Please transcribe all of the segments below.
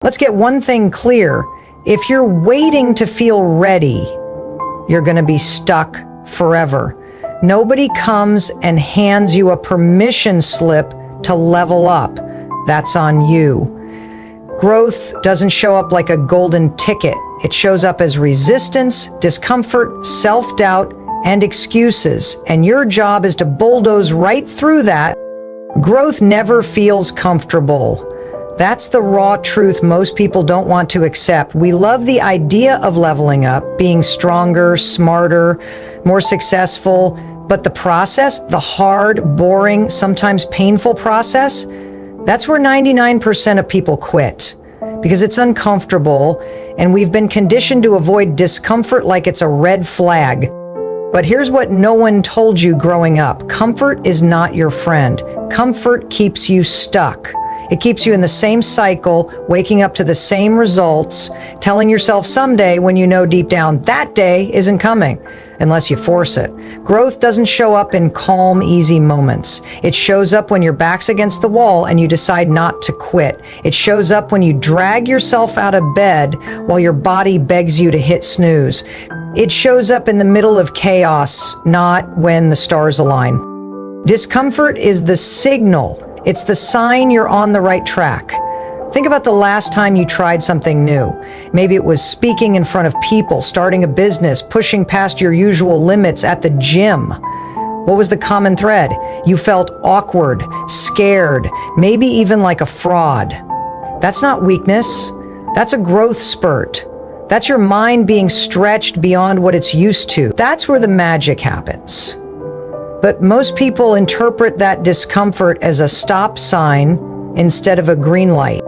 Let's get one thing clear. If you're waiting to feel ready, you're going to be stuck forever. Nobody comes and hands you a permission slip to level up. That's on you. Growth doesn't show up like a golden ticket. It shows up as resistance, discomfort, self-doubt, and excuses. And your job is to bulldoze right through that. Growth never feels comfortable. That's the raw truth most people don't want to accept. We love the idea of leveling up, being stronger, smarter, more successful, but the process, the hard, boring, sometimes painful process, that's where 99% of people quit, because it's uncomfortable, and we've been conditioned to avoid discomfort like it's a red flag. But here's what no one told you growing up. Comfort is not your friend. Comfort keeps you stuck. It keeps you in the same cycle, waking up to the same results, telling yourself someday when you know deep down that day isn't coming, unless you force it. Growth doesn't show up in calm, easy moments. It shows up when your back's against the wall and you decide not to quit. It shows up when you drag yourself out of bed while your body begs you to hit snooze. It shows up in the middle of chaos, not when the stars align. Discomfort is the signal. It's the sign you're on the right track. Think about the last time you tried something new. Maybe it was speaking in front of people, starting a business, pushing past your usual limits at the gym. What was the common thread? You felt awkward, scared, maybe even like a fraud. That's not weakness. That's a growth spurt. That's your mind being stretched beyond what it's used to. That's where the magic happens. But most people interpret that discomfort as a stop sign instead of a green light.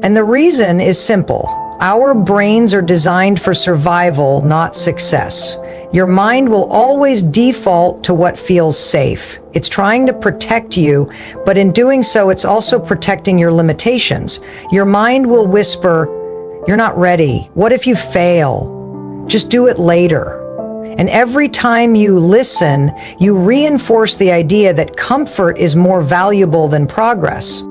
And the reason is simple. Our brains are designed for survival, not success. Your mind will always default to what feels safe. It's trying to protect you, but in doing so, it's also protecting your limitations. Your mind will whisper, "You're not ready. What if you fail? Just do it later." And every time you listen, you reinforce the idea that comfort is more valuable than progress.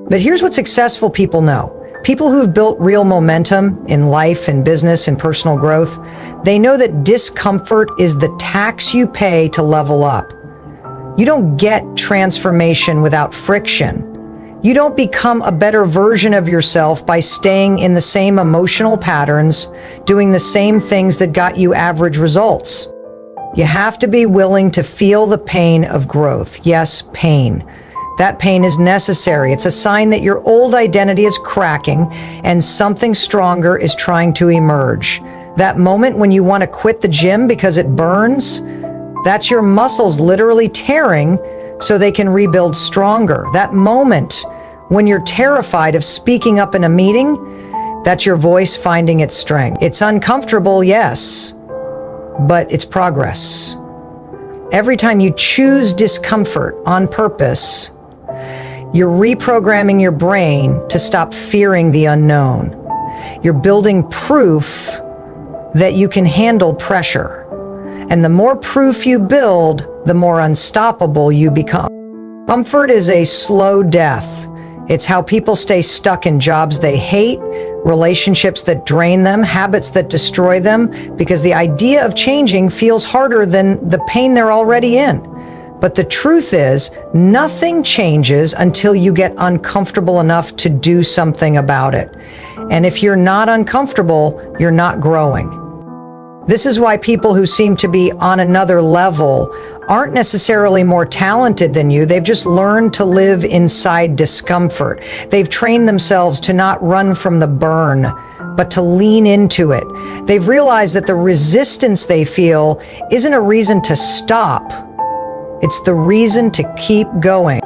But here's what successful people know. People who've built real momentum in life and business and personal growth, they know that discomfort is the tax you pay to level up. You don't get transformation without friction. You don't become a better version of yourself by staying in the same emotional patterns, doing the same things that got you average results. You have to be willing to feel the pain of growth. Yes, pain. That pain is necessary. It's a sign that your old identity is cracking and something stronger is trying to emerge. That moment when you want to quit the gym because it burns, that's your muscles literally tearing so they can rebuild stronger. That moment when you're terrified of speaking up in a meeting, that's your voice finding its strength. It's uncomfortable, yes, but it's progress. Every time you choose discomfort on purpose, you're reprogramming your brain to stop fearing the unknown. You're building proof that you can handle pressure. And the more proof you build, the more unstoppable you become. Comfort is a slow death. It's how people stay stuck in jobs they hate, relationships that drain them, habits that destroy them, because the idea of changing feels harder than the pain they're already in. But the truth is, nothing changes until you get uncomfortable enough to do something about it. And if you're not uncomfortable, you're not growing. This is why people who seem to be on another level aren't necessarily more talented than you. They've just learned to live inside discomfort. They've trained themselves to not run from the burn, but to lean into it. They've realized that the resistance they feel isn't a reason to stop. It's the reason to keep going.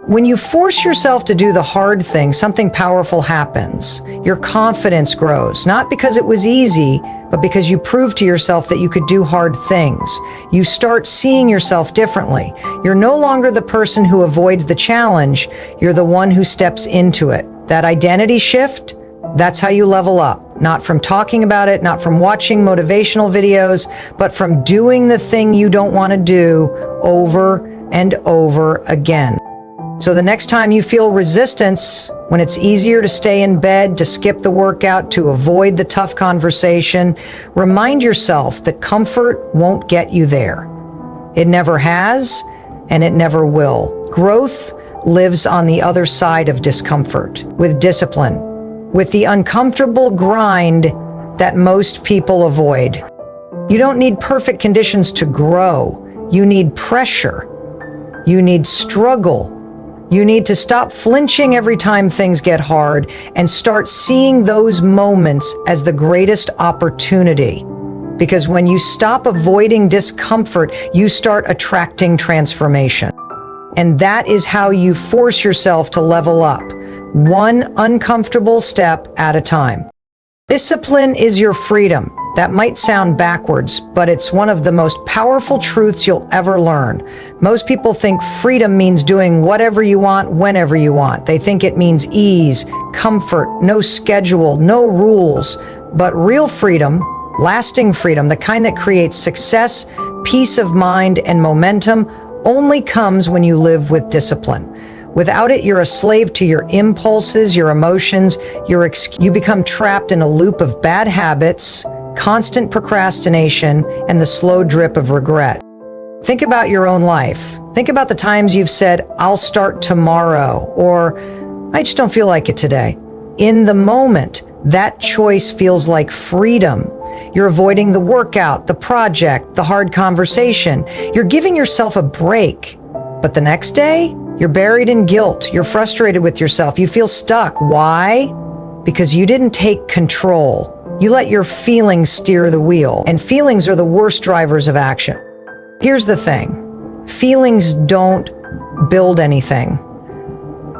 When you force yourself to do the hard thing, something powerful happens. Your confidence grows, not because it was easy, but because you proved to yourself that you could do hard things. You start seeing yourself differently. You're no longer the person who avoids the challenge. You're the one who steps into it. That identity shift, that's how you level up. Not from talking about it, not from watching motivational videos, but from doing the thing you don't want to do over and over again. So the next time you feel resistance, when it's easier to stay in bed, to skip the workout, to avoid the tough conversation, remind yourself that comfort won't get you there. It never has, and it never will. Growth lives on the other side of discomfort, with discipline, with the uncomfortable grind that most people avoid. You don't need perfect conditions to grow. You need pressure. You need struggle. You need to stop flinching every time things get hard and start seeing those moments as the greatest opportunity. Because when you stop avoiding discomfort, you start attracting transformation. And that is how you force yourself to level up, one uncomfortable step at a time. Discipline is your freedom. That might sound backwards, but it's one of the most powerful truths you'll ever learn. Most people think freedom means doing whatever you want, whenever you want. They think it means ease, comfort, no schedule, no rules. But real freedom, lasting freedom, the kind that creates success, peace of mind, and momentum, only comes when you live with discipline. Without it, you're a slave to your impulses, your emotions, you become trapped in a loop of bad habits, constant procrastination, and the slow drip of regret. Think about your own life. Think about the times you've said, "I'll start tomorrow," or "I just don't feel like it today." In the moment, that choice feels like freedom. You're avoiding the workout, the project, the hard conversation. You're giving yourself a break. But the next day, you're buried in guilt. You're frustrated with yourself. You feel stuck. Why? Because you didn't take control. You let your feelings steer the wheel, and feelings are the worst drivers of action. Here's the thing. Feelings don't build anything.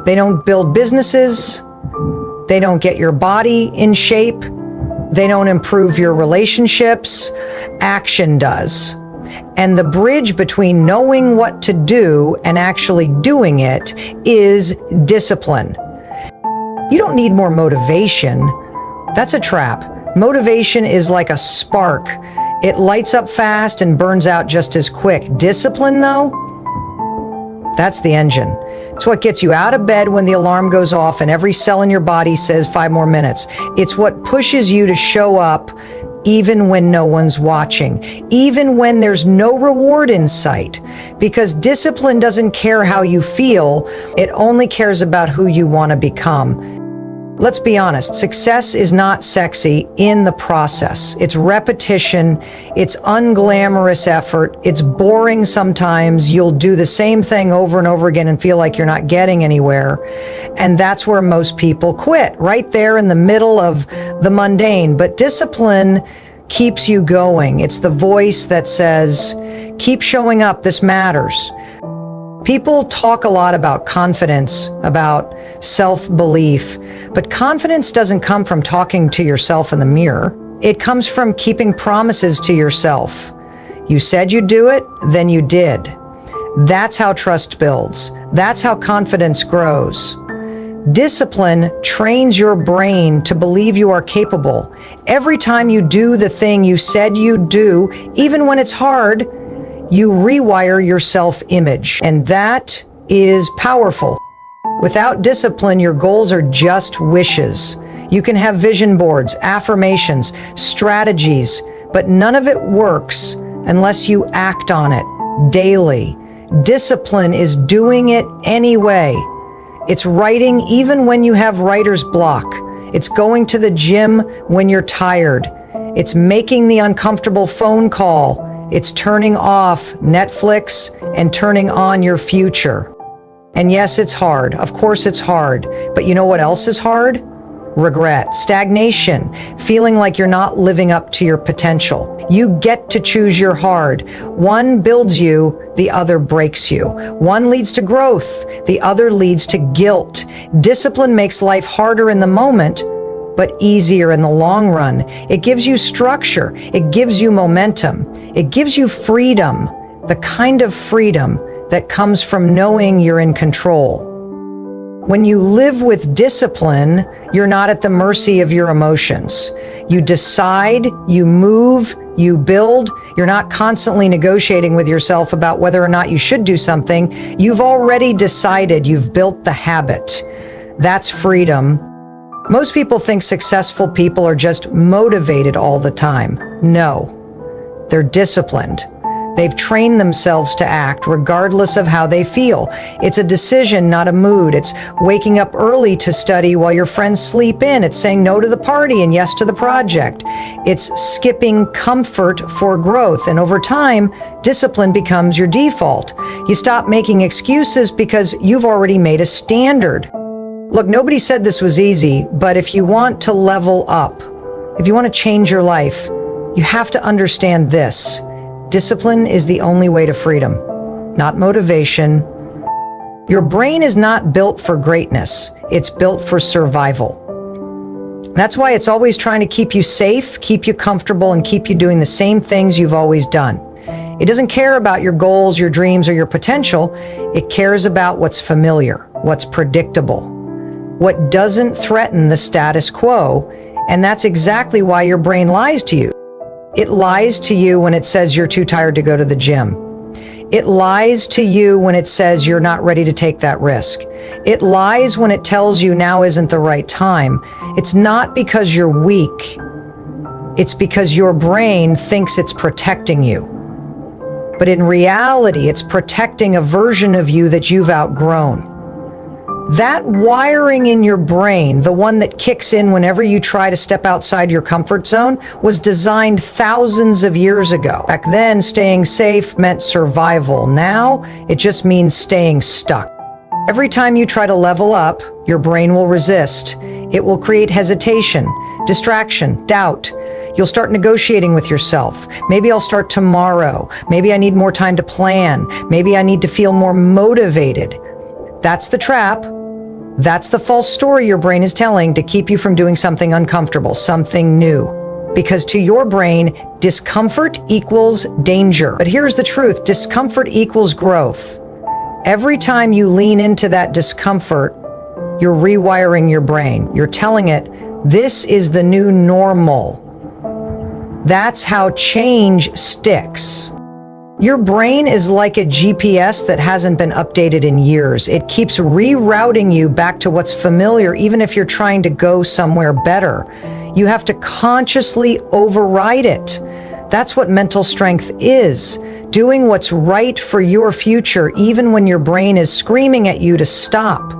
They don't build businesses. They don't get your body in shape. They don't improve your relationships. Action does. And the bridge between knowing what to do and actually doing it is discipline. You don't need more motivation. That's a trap. Motivation is like a spark. It lights up fast and burns out just as quick. Discipline, though, that's the engine. It's what gets you out of bed when the alarm goes off and every cell in your body says 5 more minutes. It's what pushes you to show up even when no one's watching, even when there's no reward in sight. Because discipline doesn't care how you feel, it only cares about who you want to become. Let's be honest, success is not sexy in the process. It's repetition, it's unglamorous effort, it's boring sometimes. You'll do the same thing over and over again and feel like you're not getting anywhere. And that's where most people quit, right there in the middle of the mundane. But discipline keeps you going. It's the voice that says, keep showing up, this matters. People talk a lot about confidence, about self-belief, but confidence doesn't come from talking to yourself in the mirror. It comes from keeping promises to yourself. You said you'd do it, then you did. That's how trust builds. That's how confidence grows. Discipline trains your brain to believe you are capable. Every time you do the thing you said you'd do, even when it's hard, you rewire your self-image, and that is powerful. Without discipline, your goals are just wishes. You can have vision boards, affirmations, strategies, but none of it works unless you act on it daily. Discipline is doing it anyway. It's writing even when you have writer's block. It's going to the gym when you're tired. It's making the uncomfortable phone call. It's turning off Netflix and turning on your future. And yes, it's hard. Of course it's hard. But you know what else is hard? Regret, stagnation, feeling like you're not living up to your potential. You get to choose your hard. One builds you, the other breaks you. One leads to growth, the other leads to guilt. Discipline makes life harder in the moment, but easier in the long run. It gives you structure. It gives you momentum. It gives you freedom, the kind of freedom that comes from knowing you're in control. When you live with discipline, you're not at the mercy of your emotions. You decide, you move, you build. You're not constantly negotiating with yourself about whether or not you should do something. You've already decided, you've built the habit. That's freedom. Most people think successful people are just motivated all the time. No, they're disciplined. They've trained themselves to act regardless of how they feel. It's a decision, not a mood. It's waking up early to study while your friends sleep in. It's saying no to the party and yes to the project. It's skipping comfort for growth. And over time, discipline becomes your default. You stop making excuses because you've already made a standard. Look, nobody said this was easy, but if you want to level up, if you want to change your life, you have to understand this. Discipline is the only way to freedom, not motivation. Your brain is not built for greatness. It's built for survival. That's why it's always trying to keep you safe, keep you comfortable, and keep you doing the same things you've always done. It doesn't care about your goals, your dreams, or your potential. It cares about what's familiar, what's predictable, what doesn't threaten the status quo. And that's exactly why your brain lies to you. It lies to you when it says you're too tired to go to the gym. It lies to you when it says you're not ready to take that risk. It lies when it tells you now isn't the right time. It's not because you're weak. It's because your brain thinks it's protecting you. But in reality, it's protecting a version of you that you've outgrown. That wiring in your brain, the one that kicks in whenever you try to step outside your comfort zone, was designed thousands of years ago. Back then, staying safe meant survival. Now, it just means staying stuck. Every time you try to level up, your brain will resist. It will create hesitation, distraction, doubt. You'll start negotiating with yourself. Maybe I'll start tomorrow. Maybe I need more time to plan. Maybe I need to feel more motivated. That's the trap. That's the false story your brain is telling to keep you from doing something uncomfortable, something new. Because to your brain, discomfort equals danger. But here's the truth, discomfort equals growth. Every time you lean into that discomfort, you're rewiring your brain. You're telling it, this is the new normal. That's how change sticks. Your brain is like a GPS that hasn't been updated in years. It keeps rerouting you back to what's familiar, even if you're trying to go somewhere better. You have to consciously override it. That's what mental strength is. Doing what's right for your future, even when your brain is screaming at you to stop.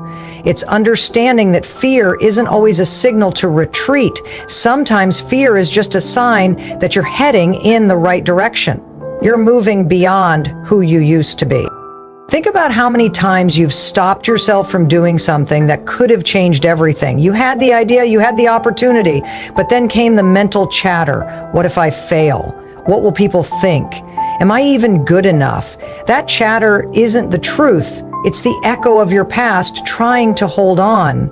It's understanding that fear isn't always a signal to retreat. Sometimes fear is just a sign that you're heading in the right direction. You're moving beyond who you used to be. Think about how many times you've stopped yourself from doing something that could have changed everything. You had the idea, you had the opportunity, but then came the mental chatter. What if I fail? What will people think? Am I even good enough? That chatter isn't the truth. It's the echo of your past trying to hold on.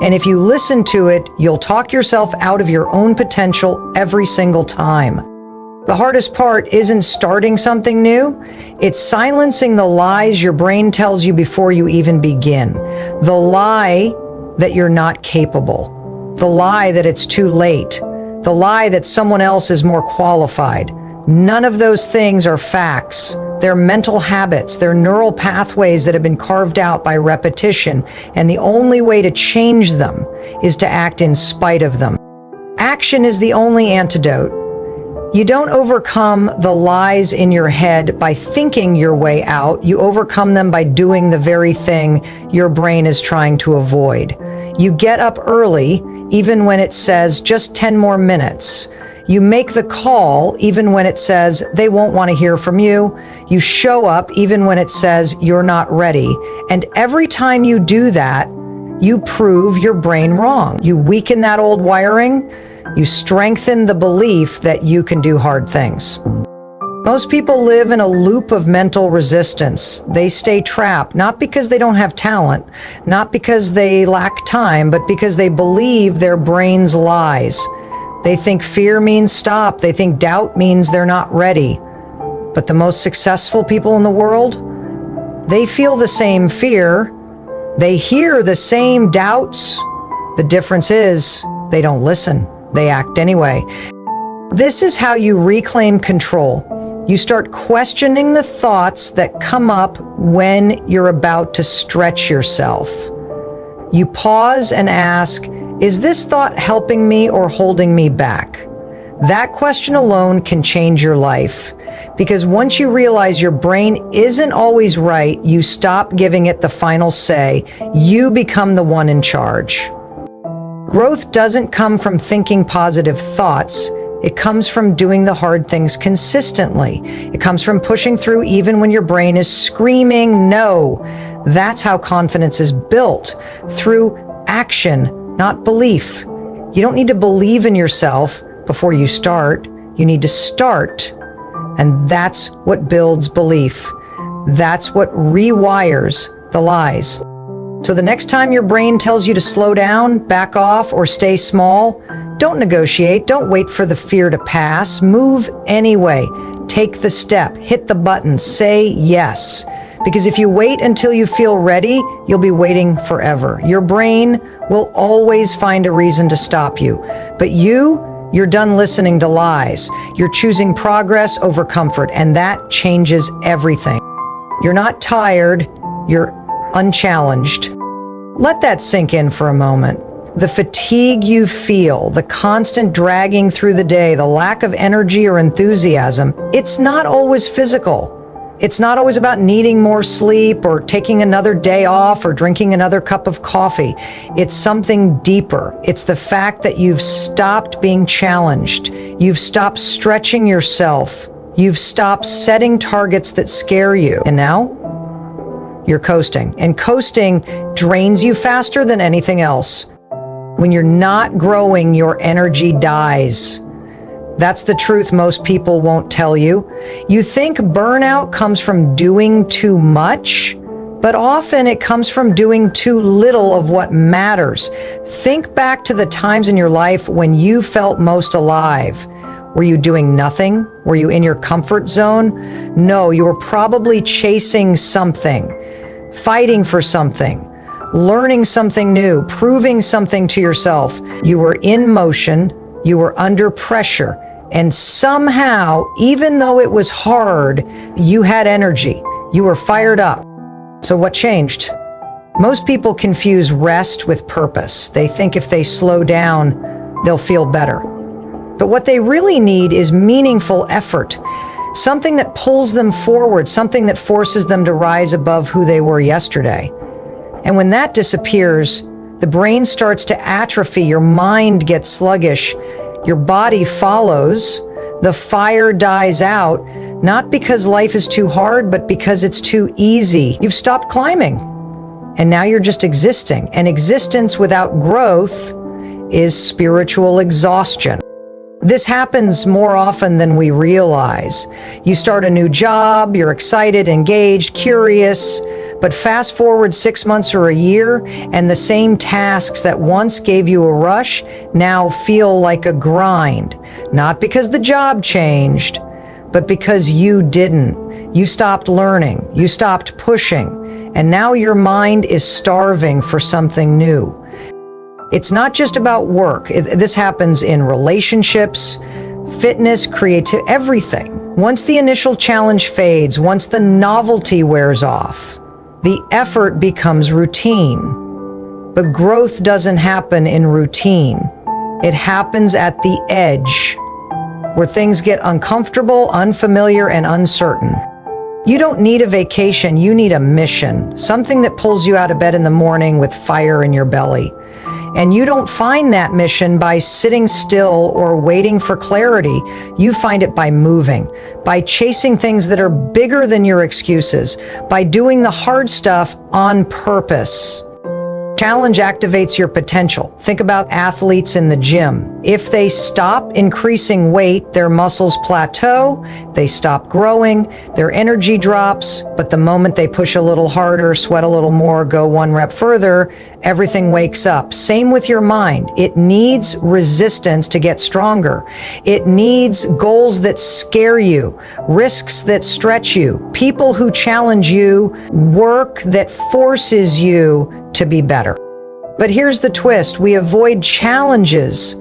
And if you listen to it, you'll talk yourself out of your own potential every single time. The hardest part isn't starting something new. It's silencing the lies your brain tells you before you even begin. The lie that you're not capable. The lie that it's too late. The lie that someone else is more qualified. None of those things are facts. They're mental habits. They're neural pathways that have been carved out by repetition. And the only way to change them is to act in spite of them. Action is the only antidote. You don't overcome the lies in your head by thinking your way out. You overcome them by doing the very thing your brain is trying to avoid. You get up early, even when it says just 10 more minutes. You make the call, even when it says they won't want to hear from you. You show up, even when it says you're not ready. And every time you do that, you prove your brain wrong. You weaken that old wiring. You strengthen the belief that you can do hard things. Most people live in a loop of mental resistance. They stay trapped, not because they don't have talent, not because they lack time, but because they believe their brain's lies. They think fear means stop. They think doubt means they're not ready. But the most successful people in the world, they feel the same fear. They hear the same doubts. The difference is they don't listen. they act anyway. This is how you reclaim control. You start questioning the thoughts that come up when you're about to stretch yourself. You pause and ask, is this thought helping me or holding me back? That question alone can change your life, because once you realize your brain isn't always right, you stop giving it the final say. You become the one in charge. Growth doesn't come from thinking positive thoughts. It comes from doing the hard things consistently. It comes from pushing through even when your brain is screaming no. That's how confidence is built, through action, not belief. You don't need to believe in yourself before you start. You need to start. And that's what builds belief. That's what rewires the lies. So the next time your brain tells you to slow down, back off, or stay small, don't negotiate. Don't wait for the fear to pass. Move anyway. Take the step. Hit the button. Say yes. Because if you wait until you feel ready, you'll be waiting forever. Your brain will always find a reason to stop you. But you're done listening to lies. You're choosing progress over comfort, and that changes everything. You're not tired. You're unchallenged. Let that sink in for a moment. The fatigue you feel, the constant dragging through the day, the lack of energy or enthusiasm, it's not always physical. It's not always about needing more sleep or taking another day off or drinking another cup of coffee. It's something deeper. It's the fact that you've stopped being challenged. You've stopped stretching yourself. You've stopped setting targets that scare you. And now you're coasting. And coasting drains you faster than anything else. When you're not growing, your energy dies. That's the truth most people won't tell you. You think burnout comes from doing too much, but often it comes from doing too little of what matters. Think back to the times in your life when you felt most alive. Were you doing nothing? Were you in your comfort zone? No, you were probably chasing something, fighting for something, learning something new, proving something to yourself. You were in motion, you were under pressure, and somehow, even though it was hard, you had energy. You were fired up. So what changed? Most people confuse rest with purpose. They think if they slow down, they'll feel better. But what they really need is meaningful effort. Something that pulls them forward, something that forces them to rise above who they were yesterday. And when that disappears, the brain starts to atrophy, your mind gets sluggish, your body follows, the fire dies out, not because life is too hard, but because it's too easy. You've stopped climbing, and now you're just existing. And existence without growth is spiritual exhaustion. This happens more often than we realize. You start a new job, you're excited, engaged, curious, but fast forward 6 months or a year, and the same tasks that once gave you a rush now feel like a grind. Not because the job changed, but because you didn't. You stopped learning, you stopped pushing, and now your mind is starving for something new. It's not just about work. This happens in relationships, fitness, creativity, everything. Once the initial challenge fades, once the novelty wears off, the effort becomes routine. But growth doesn't happen in routine. It happens at the edge, where things get uncomfortable, unfamiliar, and uncertain. You don't need a vacation, you need a mission, something that pulls you out of bed in the morning with fire in your belly. And you don't find that mission by sitting still or waiting for clarity. You find it by moving, by chasing things that are bigger than your excuses, by doing the hard stuff on purpose. Challenge activates your potential. Think about athletes in the gym. If they stop increasing weight, their muscles plateau, they stop growing, their energy drops, but the moment they push a little harder, sweat a little more, go one rep further, everything wakes up. Same with your mind. It needs resistance to get stronger. It needs goals that scare you, risks that stretch you, people who challenge you, work that forces you to be better. But here's the twist. We avoid challenges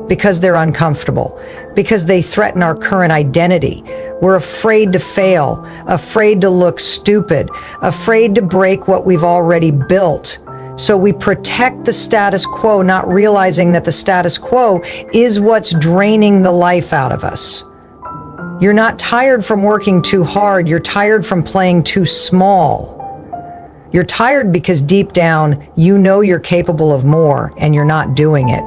Because they're uncomfortable, because they threaten our current identity. We're afraid to fail, afraid to look stupid, afraid to break what we've already built. So we protect the status quo, not realizing that the status quo is what's draining the life out of us. You're not tired from working too hard, you're tired from playing too small. You're tired because deep down, you know you're capable of more and you're not doing it.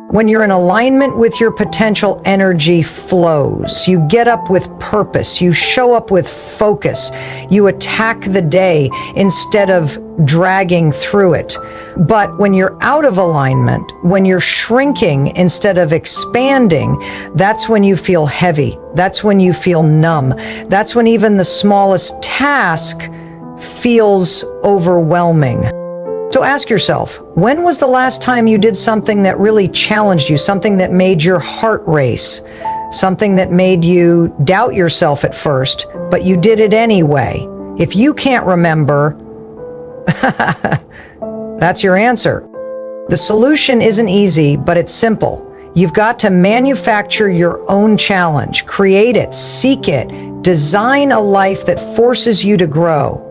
When you're in alignment with your potential, energy flows. You get up with purpose. You show up with focus. You attack the day instead of dragging through it. But when you're out of alignment, when you're shrinking instead of expanding, that's when you feel heavy. That's when you feel numb. That's when even the smallest task feels overwhelming. So ask yourself, when was the last time you did something that really challenged you, something that made your heart race, something that made you doubt yourself at first, but you did it anyway? If you can't remember, that's your answer. The solution isn't easy, but it's simple. You've got to manufacture your own challenge, create it, seek it, design a life that forces you to grow.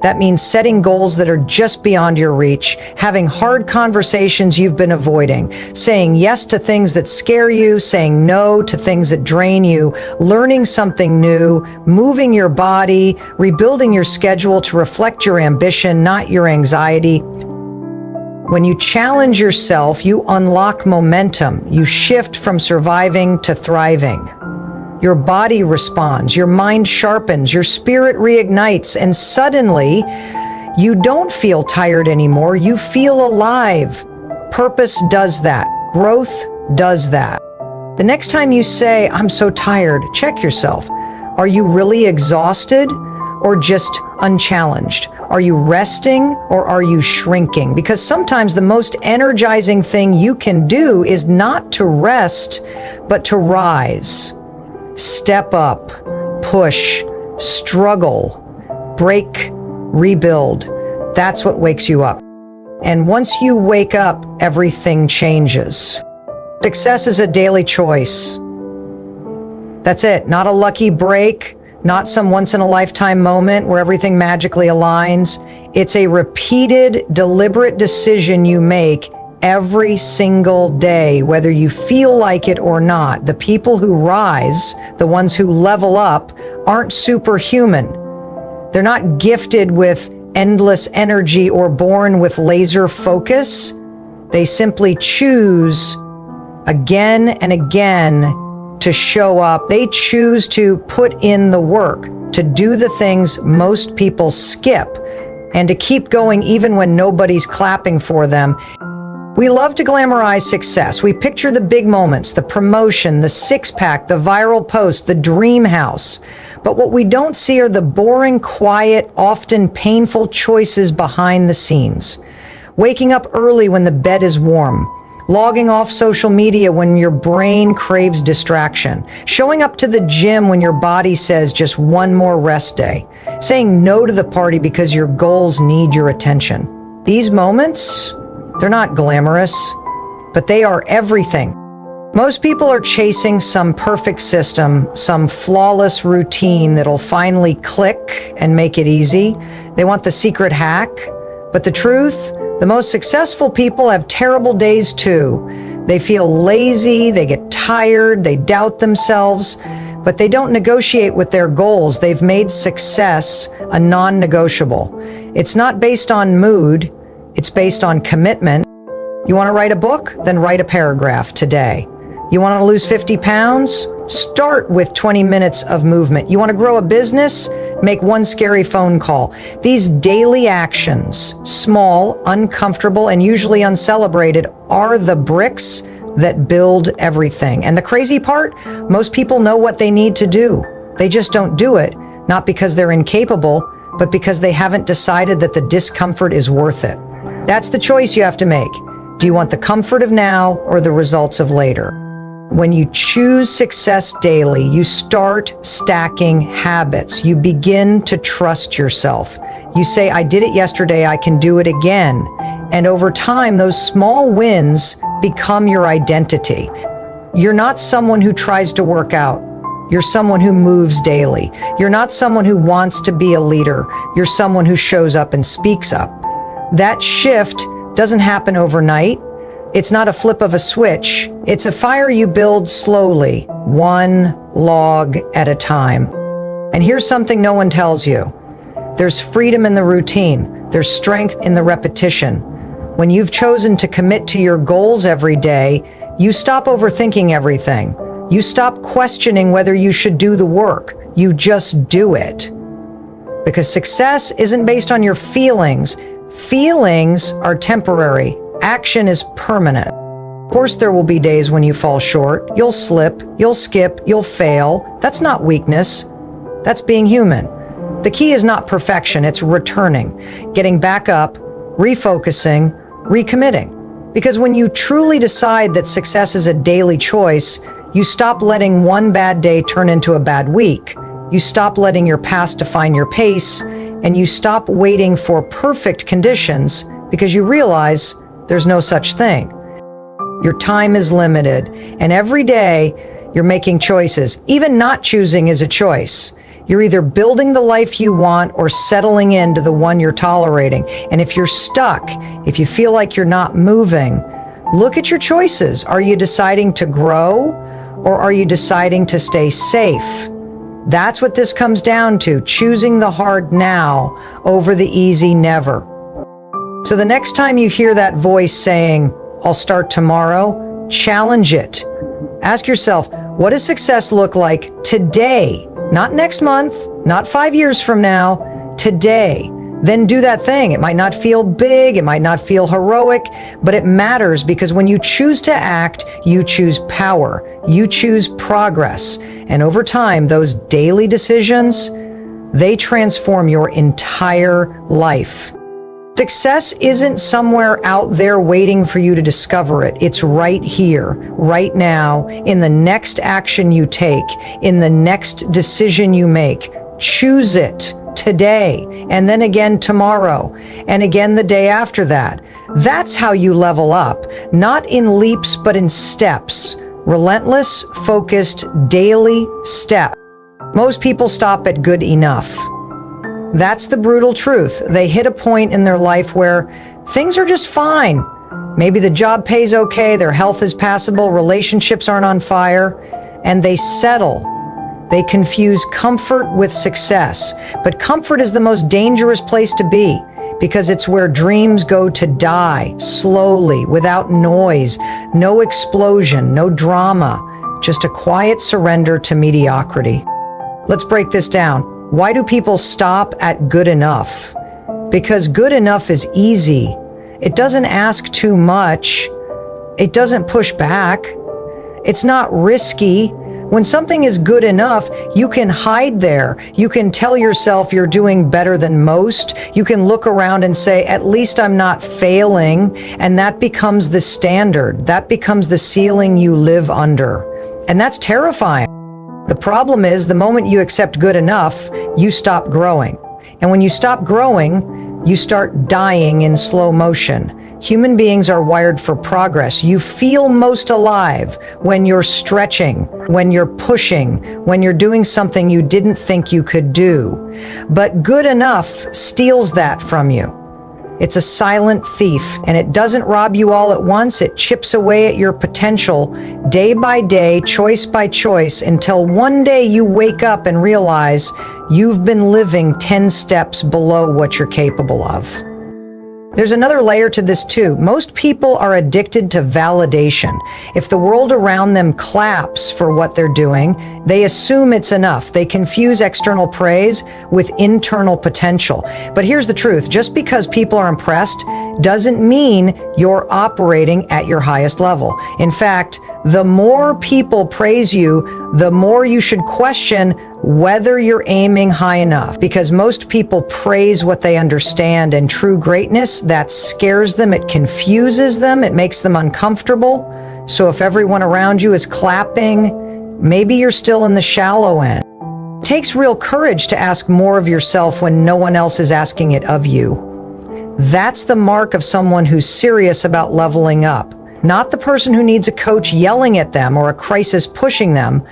That means setting goals that are just beyond your reach, having hard conversations you've been avoiding, saying yes to things that scare you, saying no to things that drain you, learning something new, moving your body, rebuilding your schedule to reflect your ambition, not your anxiety. When you challenge yourself, you unlock momentum. You shift from surviving to thriving. Your body responds, your mind sharpens, your spirit reignites, and suddenly you don't feel tired anymore. You feel alive. Purpose does that. Growth does that. The next time you say, "I'm so tired," check yourself. Are you really exhausted or just unchallenged? Are you resting or are you shrinking? Because sometimes the most energizing thing you can do is not to rest, but to rise. Step up, push, struggle, break, rebuild. That's what wakes you up. And once you wake up, everything changes. Success is a daily choice. That's it. Not a lucky break, not some once-in-a-lifetime moment where everything magically aligns. It's a repeated, deliberate decision you make every single day, whether you feel like it or not. The people who rise, the ones who level up, aren't superhuman. They're not gifted with endless energy or born with laser focus. They simply choose again and again to show up. They choose to put in the work, to do the things most people skip, and to keep going even when nobody's clapping for them. We love to glamorize success. We picture the big moments, the promotion, the six-pack, the viral post, the dream house. But what we don't see are the boring, quiet, often painful choices behind the scenes. Waking up early when the bed is warm. Logging off social media when your brain craves distraction. Showing up to the gym when your body says just one more rest day. Saying no to the party because your goals need your attention. These moments, they're not glamorous, but they are everything. Most people are chasing some perfect system, some flawless routine that'll finally click and make it easy. They want the secret hack. But the truth, the most successful people have terrible days too. They feel lazy, they get tired, they doubt themselves, but they don't negotiate with their goals. They've made success a non-negotiable. It's not based on mood. It's based on commitment. You want to write a book? Then write a paragraph today. You want to lose 50 pounds? Start with 20 minutes of movement. You want to grow a business? Make one scary phone call. These daily actions, small, uncomfortable, and usually uncelebrated, are the bricks that build everything. And the crazy part, most people know what they need to do. They just don't do it, not because they're incapable, but because they haven't decided that the discomfort is worth it. That's the choice you have to make. Do you want the comfort of now or the results of later? When you choose success daily, you start stacking habits. You begin to trust yourself. You say, "I did it yesterday, I can do it again." And over time, those small wins become your identity. You're not someone who tries to work out. You're someone who moves daily. You're not someone who wants to be a leader. You're someone who shows up and speaks up. That shift doesn't happen overnight. It's not a flip of a switch. It's a fire you build slowly, one log at a time. And here's something no one tells you. There's freedom in the routine. There's strength in the repetition. When you've chosen to commit to your goals every day, you stop overthinking everything. You stop questioning whether you should do the work. You just do it. Because success isn't based on your feelings. Feelings are temporary. Action is permanent. Of course, there will be days when you fall short. You'll slip, you'll skip, you'll fail. That's not weakness. That's being human. The key is not perfection, it's returning, getting back up, refocusing, recommitting. Because when you truly decide that success is a daily choice, you stop letting one bad day turn into a bad week. You stop letting your past define your pace, and you stop waiting for perfect conditions because you realize there's no such thing. Your time is limited, and every day you're making choices. Even not choosing is a choice. You're either building the life you want or settling into the one you're tolerating. And if you're stuck, if you feel like you're not moving, look at your choices. Are you deciding to grow, or are you deciding to stay safe? That's what this comes down to, choosing the hard now over the easy never. So the next time you hear that voice saying, "I'll start tomorrow," challenge it. Ask yourself, what does success look like today? Not next month, not 5 years from now, today. Then do that thing. It might not feel big, it might not feel heroic, but it matters because when you choose to act, you choose power, you choose progress. And over time, those daily decisions, they transform your entire life. Success isn't somewhere out there waiting for you to discover it. It's right here, right now, in the next action you take, in the next decision you make. Choose it today, and then again tomorrow, and again the day after that. That's how you level up, not in leaps, but in steps. Relentless, focused, daily steps. Most people stop at good enough. That's the brutal truth. They hit a point in their life where things are just fine. Maybe the job pays okay, their health is passable, relationships aren't on fire, and they settle. They confuse comfort with success. But comfort is the most dangerous place to be because it's where dreams go to die, slowly, without noise, no explosion, no drama, just a quiet surrender to mediocrity. Let's break this down. Why do people stop at good enough? Because good enough is easy. It doesn't ask too much. It doesn't push back. It's not risky. When something is good enough, you can hide there. You can tell yourself you're doing better than most. You can look around and say, at least I'm not failing. And that becomes the standard. That becomes the ceiling you live under. And that's terrifying. The problem is the moment you accept good enough, you stop growing. And when you stop growing, you start dying in slow motion. Human beings are wired for progress. You feel most alive when you're stretching, when you're pushing, when you're doing something you didn't think you could do. But good enough steals that from you. It's a silent thief, and it doesn't rob you all at once. It chips away at your potential day by day, choice by choice, until one day you wake up and realize you've been living 10 steps below what you're capable of. There's another layer to this too. Most people are addicted to validation. If the world around them claps for what they're doing, they assume it's enough. They confuse external praise with internal potential. But here's the truth. Just because people are impressed doesn't mean you're operating at your highest level. In fact, the more people praise you, the more you should question whether you're aiming high enough. Because most people praise what they understand, and true greatness, that scares them, it confuses them, it makes them uncomfortable. So if everyone around you is clapping, maybe you're still in the shallow end. It takes real courage to ask more of yourself when no one else is asking it of you. That's the mark of someone who's serious about leveling up. Not the person who needs a coach yelling at them or a crisis pushing them,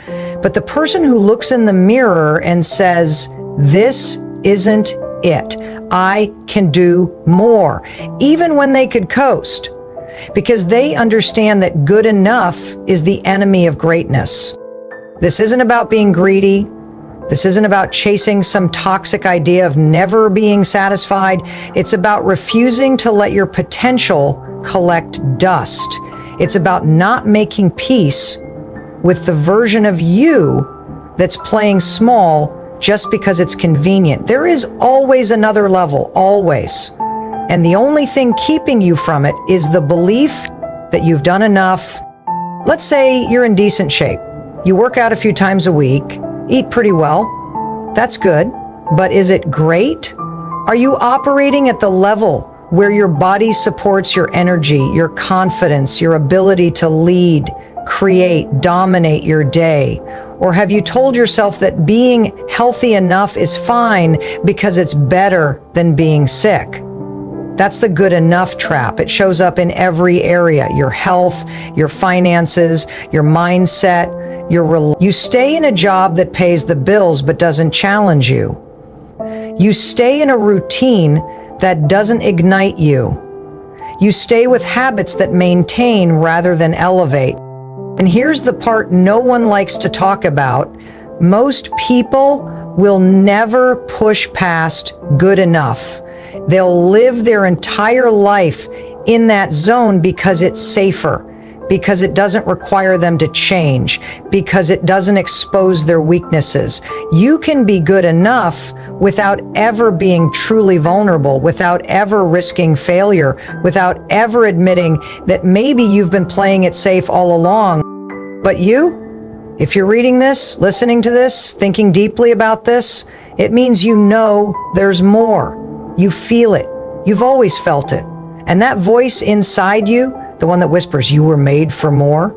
but the person who looks in the mirror and says, "This isn't it. I can do more," even when they could coast, because they understand that good enough is the enemy of greatness. This isn't about being greedy. This isn't about chasing some toxic idea of never being satisfied. It's about refusing to let your potential collect dust. It's about not making peace with the version of you that's playing small just because it's convenient. There is always another level, always. And the only thing keeping you from it is the belief that you've done enough. Let's say you're in decent shape. You work out a few times a week, eat pretty well. That's good. But is it great? Are you operating at the level where your body supports your energy, your confidence, your ability to lead, create, dominate your day? Or have you told yourself that being healthy enough is fine because it's better than being sick? That's the good enough trap. It shows up in every area: your health, your finances, your mindset, you stay in a job that pays the bills but doesn't challenge you. You stay in a routine that doesn't ignite you. You stay with habits that maintain rather than elevate. And here's the part no one likes to talk about. Most people will never push past good enough. They'll live their entire life in that zone because it's safer, because it doesn't require them to change, because it doesn't expose their weaknesses. You can be good enough without ever being truly vulnerable, without ever risking failure, without ever admitting that maybe you've been playing it safe all along. But you, if you're reading this, listening to this, thinking deeply about this, it means you know there's more. You feel it. You've always felt it. And that voice inside you, the one that whispers, "You were made for more,"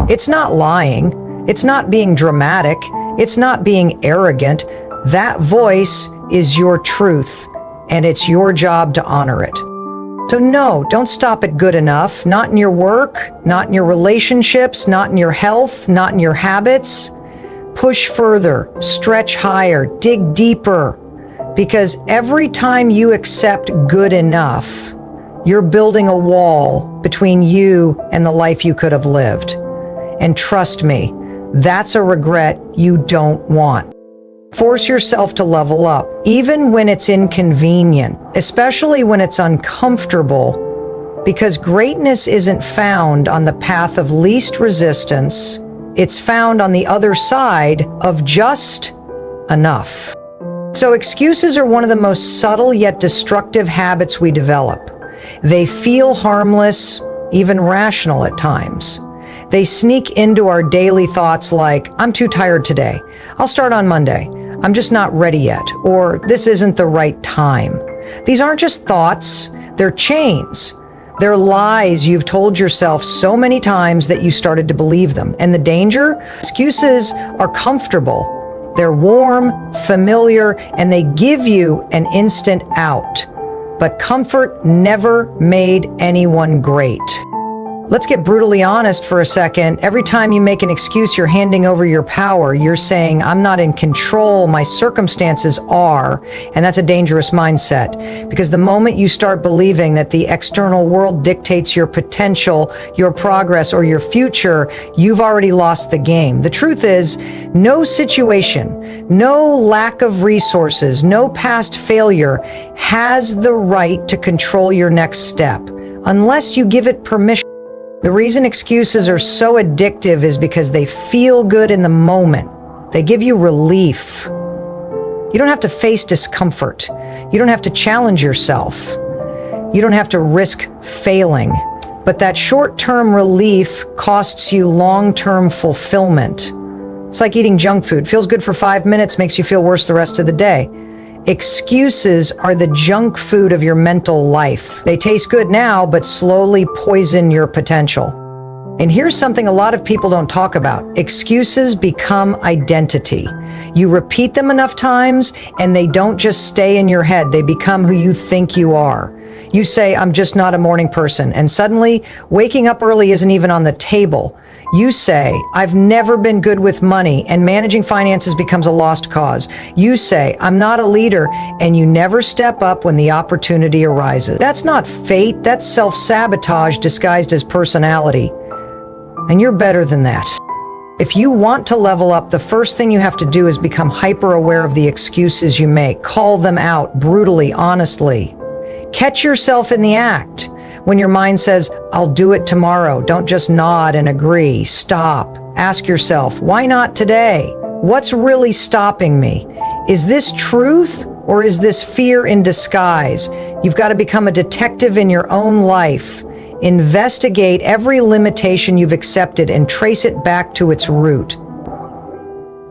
it's not lying. It's not being dramatic. It's not being arrogant. That voice is your truth, and it's your job to honor it. So no, don't stop at good enough. Not in your work, not in your relationships, not in your health, not in your habits. Push further, stretch higher, dig deeper. Because every time you accept good enough, you're building a wall between you and the life you could have lived. And trust me, that's a regret you don't want. Force yourself to level up, even when it's inconvenient, especially when it's uncomfortable, because greatness isn't found on the path of least resistance. It's found on the other side of just enough. So excuses are one of the most subtle yet destructive habits we develop. They feel harmless, even rational at times. They sneak into our daily thoughts like, "I'm too tired today. I'll start on Monday. I'm just not ready yet," or "This isn't the right time." These aren't just thoughts, they're chains. They're lies you've told yourself so many times that you started to believe them. And the danger? Excuses are comfortable. They're warm, familiar, and they give you an instant out. But comfort never made anyone great. Let's get brutally honest for a second. Every time you make an excuse, you're handing over your power. You're saying, "I'm not in control, my circumstances are." And that's a dangerous mindset, because the moment you start believing that the external world dictates your potential, your progress, or your future, you've already lost the game. The truth is, no situation, no lack of resources, no past failure has the right to control your next step, unless you give it permission. The reason excuses are so addictive is because they feel good in the moment. They give you relief. You don't have to face discomfort. You don't have to challenge yourself. You don't have to risk failing. But that short-term relief costs you long-term fulfillment. It's like eating junk food. Feels good for 5 minutes, makes you feel worse the rest of the day. Excuses are the junk food of your mental life. They taste good now, but slowly poison your potential. And here's something a lot of people don't talk about. Excuses become identity. You repeat them enough times, and they don't just stay in your head. They become who you think you are. You say, I'm just not a morning person. And suddenly, waking up early isn't even on the table. You say, I've never been good with money, and managing finances becomes a lost cause. You say, I'm not a leader, and you never step up when the opportunity arises. That's not fate, that's self-sabotage disguised as personality. And you're better than that. If you want to level up, the first thing you have to do is become hyper-aware of the excuses you make. Call them out brutally, honestly. Catch yourself in the act. When your mind says, I'll do it tomorrow, don't just nod and agree. Stop. Ask yourself, why not today? What's really stopping me? Is this truth or is this fear in disguise? You've got to become a detective in your own life. Investigate every limitation you've accepted and trace it back to its root.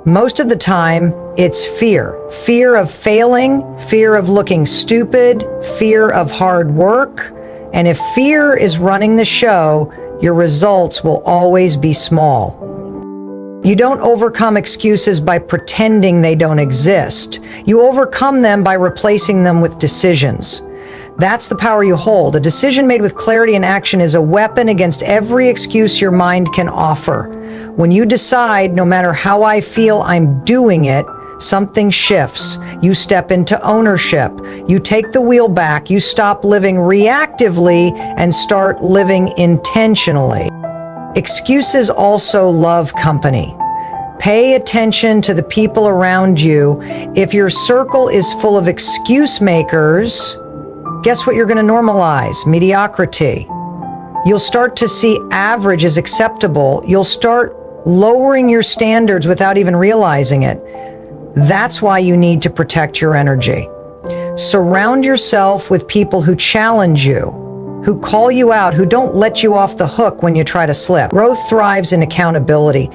Most of the time, it's fear. Fear of failing, fear of looking stupid, fear of hard work. And if fear is running the show, your results will always be small. You don't overcome excuses by pretending they don't exist. You overcome them by replacing them with decisions. That's the power you hold. A decision made with clarity and action is a weapon against every excuse your mind can offer. When you decide, no matter how I feel, I'm doing it, something shifts. You step into ownership. You take the wheel back. You stop living reactively and start living intentionally. Excuses also love company. Pay attention to the people around you. If your circle is full of excuse makers, guess what you're going to normalize? Mediocrity. You'll start to see average as acceptable. You'll start lowering your standards without even realizing it. That's why you need to protect your energy. Surround yourself with people who challenge you, who call you out, who don't let you off the hook when you try to slip. Growth thrives in accountability.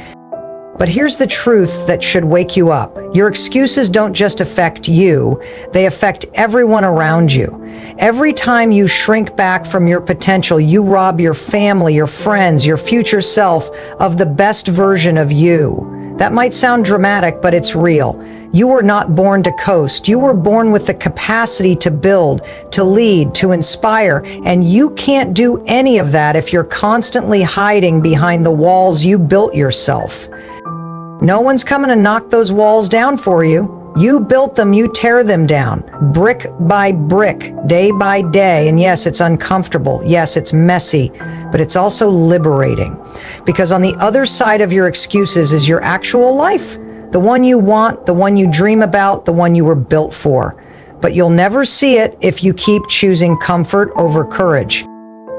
But here's the truth that should wake you up. Your excuses don't just affect you, they affect everyone around you. Every time you shrink back from your potential, you rob your family, your friends, your future self of the best version of you. That might sound dramatic, but it's real. You were not born to coast. You were born with the capacity to build, to lead, to inspire, and you can't do any of that if you're constantly hiding behind the walls you built yourself. No one's coming to knock those walls down for you. You built them, you tear them down, brick by brick, day by day. And yes, it's uncomfortable. Yes, it's messy, but it's also liberating. Because on the other side of your excuses is your actual life. The one you want, the one you dream about, the one you were built for. But you'll never see it if you keep choosing comfort over courage.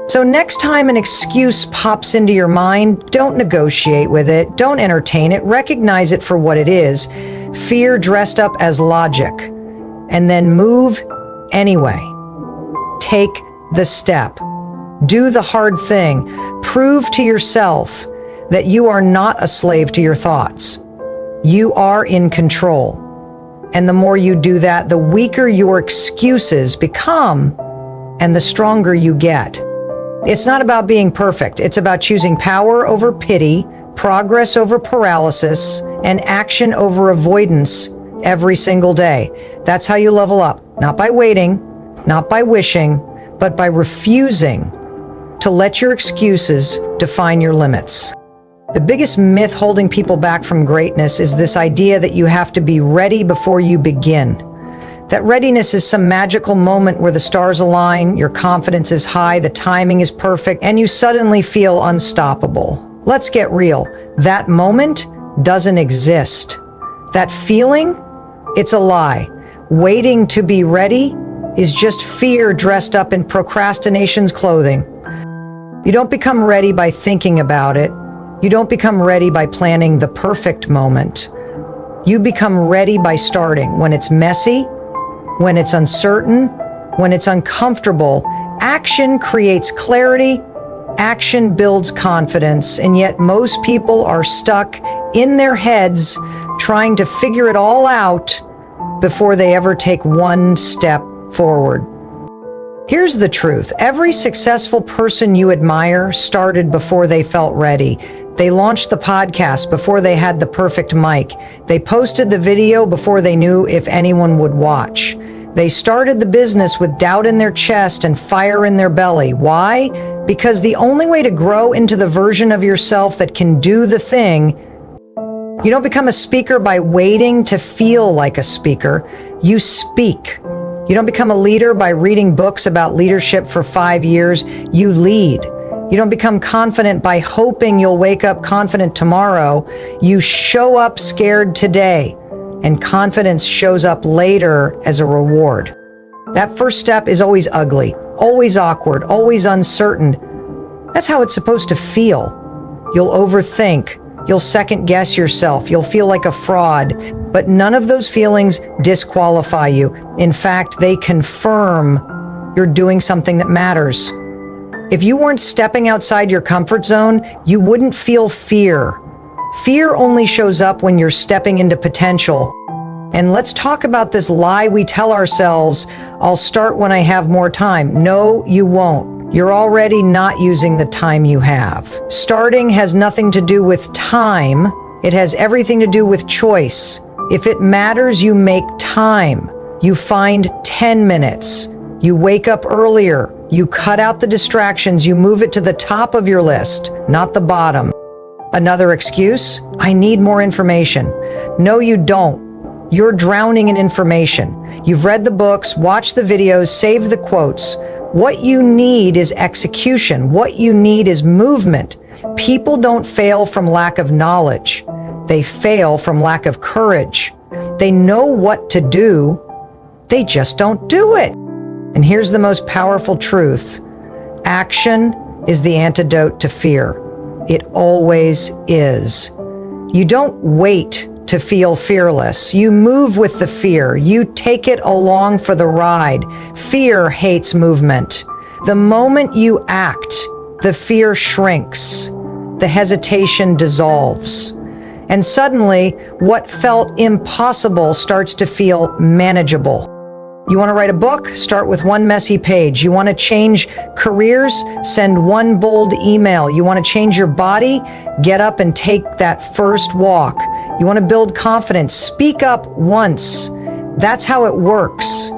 So next time an excuse pops into your mind, don't negotiate with it, don't entertain it, recognize it for what it is, fear dressed up as logic, and then move anyway. Take the step. Do the hard thing. Prove to yourself that you are not a slave to your thoughts. You are in control. And the more you do that, the weaker your excuses become, and the stronger you get. It's not about being perfect. It's about choosing power over pity, progress over paralysis, and action over avoidance every single day. That's how you level up. Not by waiting, not by wishing, but by refusing to let your excuses define your limits. The biggest myth holding people back from greatness is this idea that you have to be ready before you begin. That readiness is some magical moment where the stars align, your confidence is high, the timing is perfect, and you suddenly feel unstoppable. Let's get real. That moment doesn't exist. That feeling, it's a lie. Waiting to be ready is just fear dressed up in procrastination's clothing. You don't become ready by thinking about it. You don't become ready by planning the perfect moment. You become ready by starting when it's messy, when it's uncertain, when it's uncomfortable. Action creates clarity, action builds confidence, and yet most people are stuck in their heads trying to figure it all out before they ever take one step forward. Here's the truth. Every successful person you admire started before they felt ready. They launched the podcast before they had the perfect mic. They posted the video before they knew if anyone would watch. They started the business with doubt in their chest and fire in their belly. Why? Because the only way to grow into the version of yourself that can do the thing, you don't become a speaker by waiting to feel like a speaker. You speak. You don't become a leader by reading books about leadership for 5 years. You lead. You don't become confident by hoping you'll wake up confident tomorrow. You show up scared today, and confidence shows up later as a reward. That first step is always ugly, always awkward, always uncertain. That's how it's supposed to feel. You'll overthink. You'll second guess yourself. You'll feel like a fraud. But none of those feelings disqualify you. In fact, they confirm you're doing something that matters. If you weren't stepping outside your comfort zone, you wouldn't feel fear. Fear only shows up when you're stepping into potential. And let's talk about this lie we tell ourselves, I'll start when I have more time. No, you won't. You're already not using the time you have. Starting has nothing to do with time. It has everything to do with choice. If it matters, you make time. You find 10 minutes. You wake up earlier. You cut out the distractions. You move it to the top of your list, not the bottom. Another excuse? I need more information. No, you don't. You're drowning in information. You've read the books, watched the videos, saved the quotes. What you need is execution. What you need is movement. People don't fail from lack of knowledge. They fail from lack of courage. They know what to do. They just don't do it. And here's the most powerful truth. Action is the antidote to fear. It always is. You don't wait to feel fearless. You move with the fear. You take it along for the ride. Fear hates movement. The moment you act, the fear shrinks. The hesitation dissolves. And suddenly, what felt impossible starts to feel manageable. You want to write a book? Start with one messy page. You want to change careers? Send one bold email. You want to change your body? Get up and take that first walk. You want to build confidence? Speak up once. That's how it works.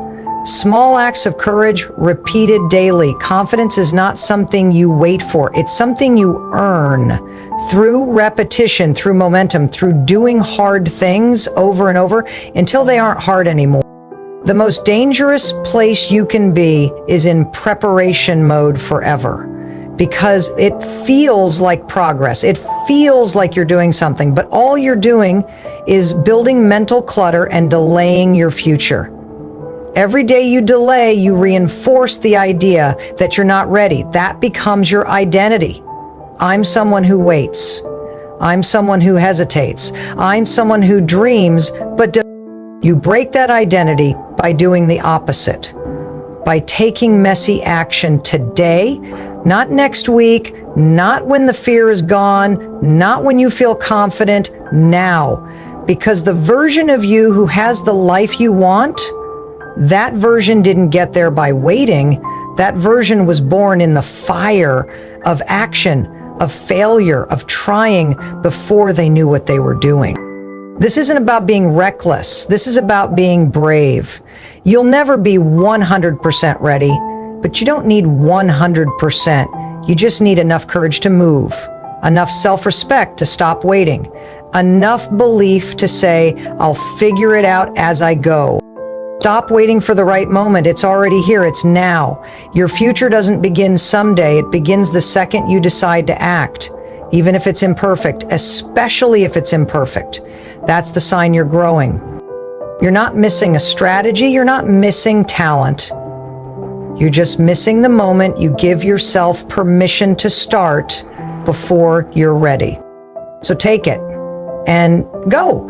Small acts of courage repeated daily. Confidence is not something you wait for. It's something you earn through repetition, through momentum, through doing hard things over and over until they aren't hard anymore. The most dangerous place you can be is in preparation mode forever, because it feels like progress. It feels like you're doing something, but all you're doing is building mental clutter and delaying your future. Every day you delay, you reinforce the idea that you're not ready. That becomes your identity. I'm someone who waits. I'm someone who hesitates. I'm someone who dreams, but you break that identity by doing the opposite, by taking messy action today, not next week, not when the fear is gone, not when you feel confident, now. Because the version of you who has the life you want, that version didn't get there by waiting. That version was born in the fire of action, of failure, of trying before they knew what they were doing. This isn't about being reckless. This is about being brave. You'll never be 100% ready, but you don't need 100%. You just need enough courage to move, enough self-respect to stop waiting, enough belief to say, I'll figure it out as I go. Stop waiting for the right moment. It's already here. It's now. Your future doesn't begin someday. It begins the second you decide to act. Even if it's imperfect, especially if it's imperfect. That's the sign you're growing. You're not missing a strategy. You're not missing talent. You're just missing the moment you give yourself permission to start before you're ready. So take it and go.